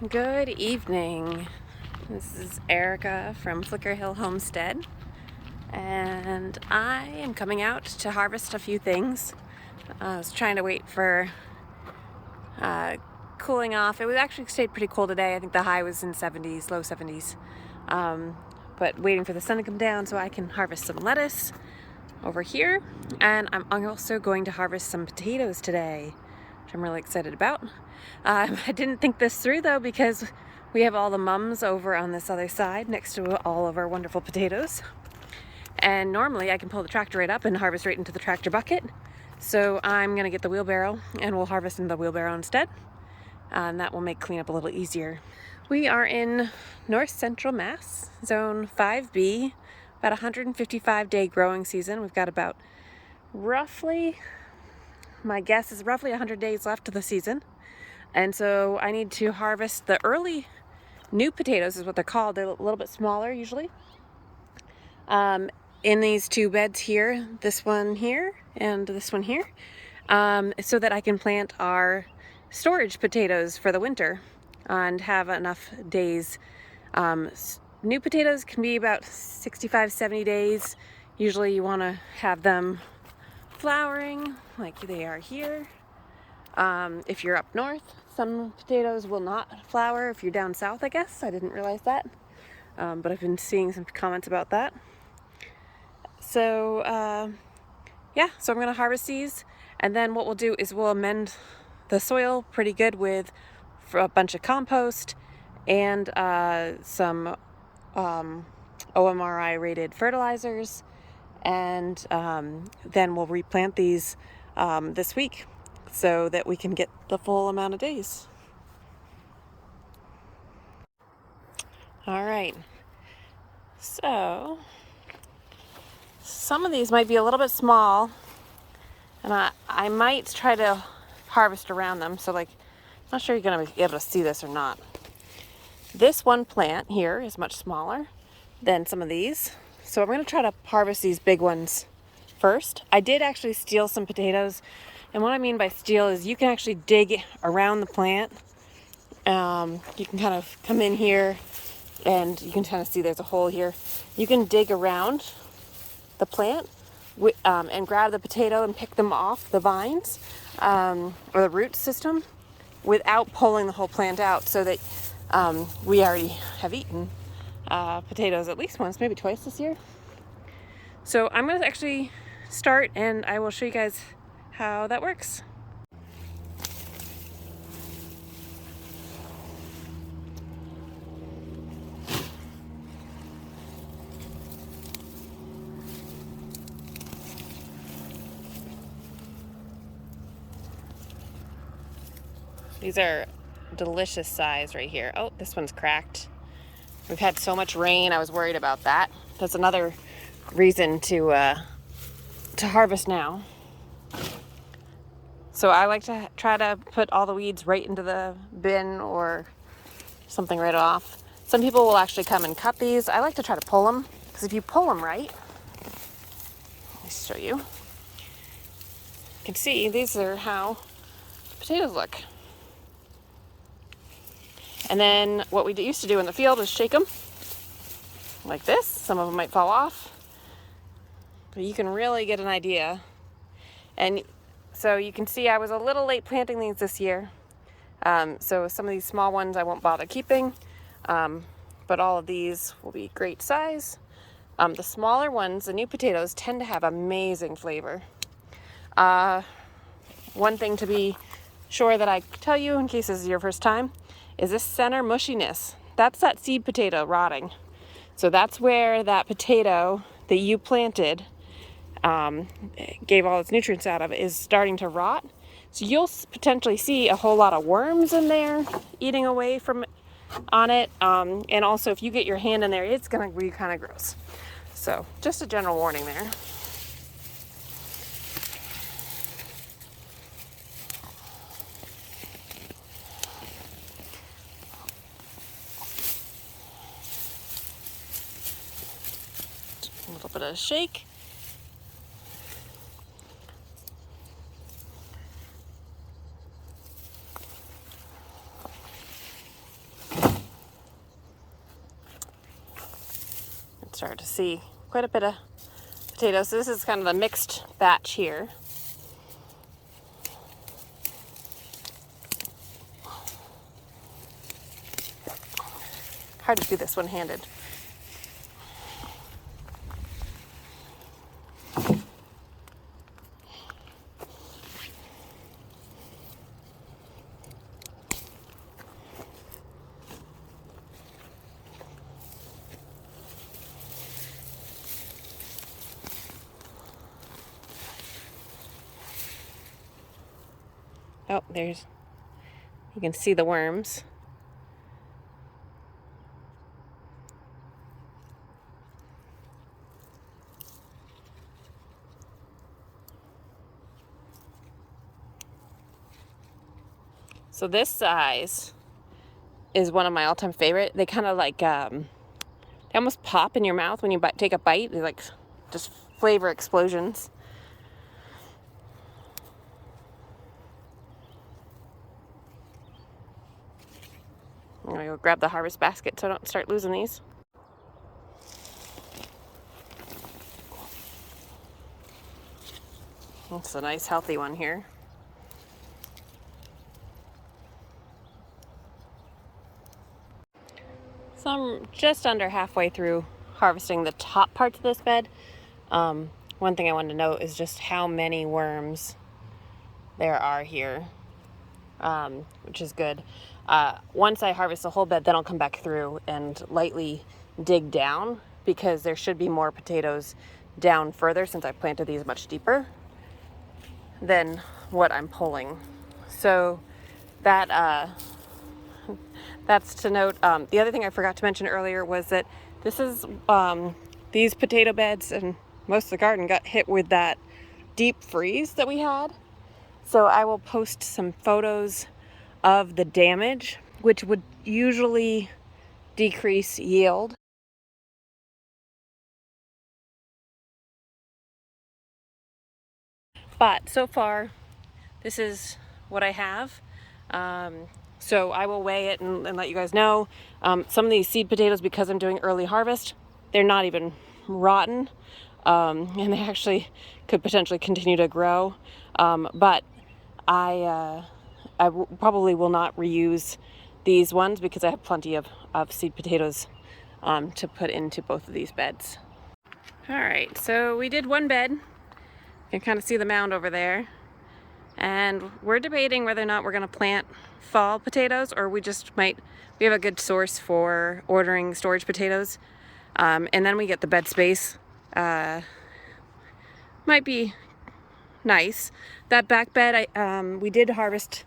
Good evening. This is Erica from Flicker Hill Homestead, and I am coming out to harvest a few things. I was trying to wait for cooling off. It was actually stayed pretty cool today. I think the high was in 70s, low 70s. But waiting for the sun to come down so I can harvest some lettuce over here. And I'm also going to harvest some potatoes today, which I'm really excited about. I didn't think this through though, because we have all the mums over on this other side next to all of our wonderful potatoes. And normally I can pull the tractor right up and harvest right into the tractor bucket. So I'm gonna get the wheelbarrow and we'll harvest in the wheelbarrow instead. And that will make cleanup a little easier. We are in North Central Mass, Zone 5B, about 155-day growing season. We've got about roughly, my guess is roughly 100 days left of the season. And so I need to harvest the early new potatoes, is what they're called. They're a little bit smaller usually. In these two beds here, this one here and this one here, so that I can plant our storage potatoes for the winter and have enough days. New potatoes can be about 65, 70 days. Usually you want to have them flowering like they are here. If you're up north, some potatoes will not flower. If you're down south, I guess. I didn't realize that. But I've been seeing some comments about that. So, yeah, so I'm going to harvest these. And then what we'll do is we'll amend the soil pretty good with a bunch of compost and some OMRI rated fertilizers. And then we'll replant these this week, so that we can get the full amount of days. All right, so some of these might be a little bit small, and I might try to harvest around them. So like, I'm not sure you're gonna be able to see this or not. This one plant here is much smaller than some of these. So I'm gonna try to harvest these big ones first. I did actually steal some potatoes. And what I mean by steal is you can actually dig around the plant. You can kind of come in here and you can kind of see there's a hole here. You can dig around the plant and grab the potato and pick them off the vines or the root system without pulling the whole plant out, so that we already have eaten potatoes at least once, maybe twice this year. So I'm going to actually start and I will show you guys how that works. These are delicious size right here. Oh, this one's cracked. We've had so much rain, I was worried about that. That's another reason to harvest now. So I like to try to put all the weeds right into the bin or something right off. Some people will actually come and cut these. I like to try to pull them, because if you pull them right, let me show you. You can see these are how potatoes look. And then what we used to do in the field is shake them like this. Some of them might fall off, but you can really get an idea. And so you can see I was a little late planting these this year. So some of these small ones I won't bother keeping, but all of these will be great size. The smaller ones, the new potatoes, tend to have amazing flavor. One thing to be sure that I tell you, in case this is your first time, is this center mushiness. That's that seed potato rotting. So that's where that potato that you planted gave all its nutrients out of is starting to rot. So you'll potentially see a whole lot of worms in there eating away from on it. And also if you get your hand in there, it's gonna be kind of gross. So just a general warning there. A little bit of a shake. start to see quite a bit of potatoes. So this is kind of a mixed batch here. Hard to do this one-handed. Oh, you can see the worms. So this size is one of my all-time favorite. They kind of like, they almost pop in your mouth when you take a bite. They're like just flavor explosions. I'm gonna go grab the harvest basket so I don't start losing these. That's a nice healthy one here. So I'm just under halfway through harvesting the top parts of this bed. One thing I wanted to note is just how many worms there are here, which is good. Once I harvest the whole bed, then I'll come back through and lightly dig down, because there should be more potatoes down further since I planted these much deeper than what I'm pulling. So that that's to note. The other thing I forgot to mention earlier was that this is these potato beds and most of the garden got hit with that deep freeze that we had. So I will post some photos of the damage, which would usually decrease yield. But so far, this is what I have. So I will weigh it and let you guys know. Some of these seed potatoes, because I'm doing early harvest, they're not even rotten. And they actually could potentially continue to grow. But I probably will not reuse these ones because I have plenty of seed potatoes to put into both of these beds. All right, so we did one bed. You can kind of see the mound over there. And we're debating whether or not we're going to plant fall potatoes, or we have a good source for ordering storage potatoes. And then we get the bed space. Might be nice. That back bed, we did harvest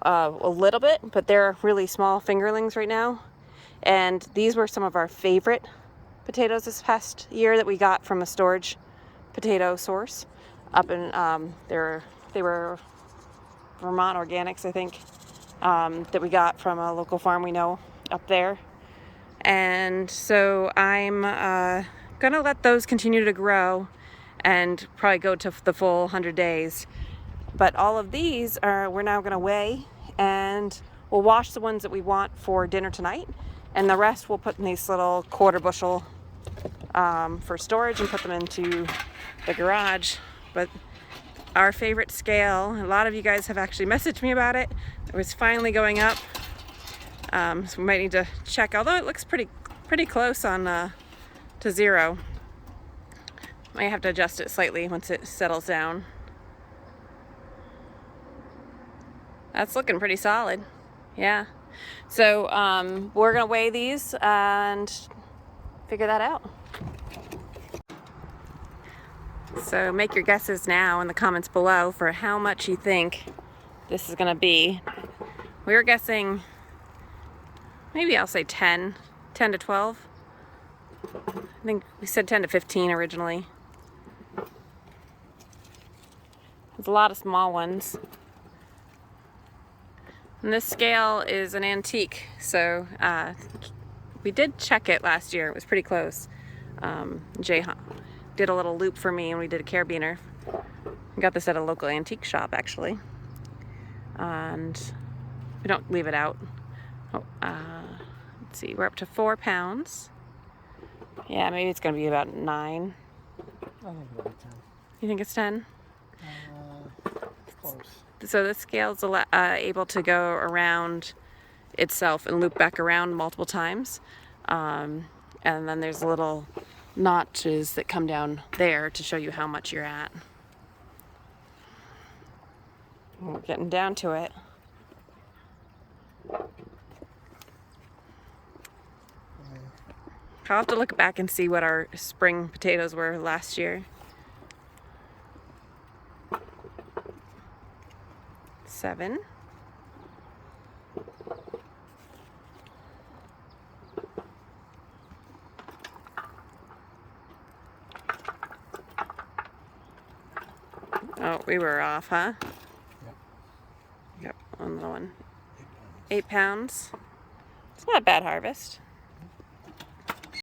a little bit, but they're really small fingerlings right now. And these were some of our favorite potatoes this past year that we got from a storage potato source up in, they were Vermont Organics, I think, that we got from a local farm we know up there. And so I'm gonna let those continue to grow and probably go to the full 100 days. But all of these we're now gonna weigh, and we'll wash the ones that we want for dinner tonight, and the rest we'll put in these little quarter bushel for storage and put them into the garage. But our favorite scale, a lot of you guys have actually messaged me about it. It was finally going up. So we might need to check, although it looks pretty close on to zero. Might have to adjust it slightly once it settles down. That's looking pretty solid. Yeah. So we're gonna weigh these and figure that out. So make your guesses now in the comments below for how much you think this is gonna be. We were guessing, maybe I'll say 10 to 12. I think we said 10 to 15 originally. There's a lot of small ones. And this scale is an antique, so we did check it last year. It was pretty close. Jay did a little loop for me and we did a carabiner. We got this at a local antique shop actually. And we don't leave it out. Oh, let's see, we're up to 4 pounds. Yeah, maybe it's going to be about 9. I think it'll be 10. You think it's 10? Close. So the scale's able to go around itself and loop back around multiple times. And then there's little notches that come down there to show you how much you're at. We're getting down to it. I'll have to look back and see what our spring potatoes were last year. 7. Oh, we were off, huh? Yep, one little one. 8 pounds. It's not a bad harvest.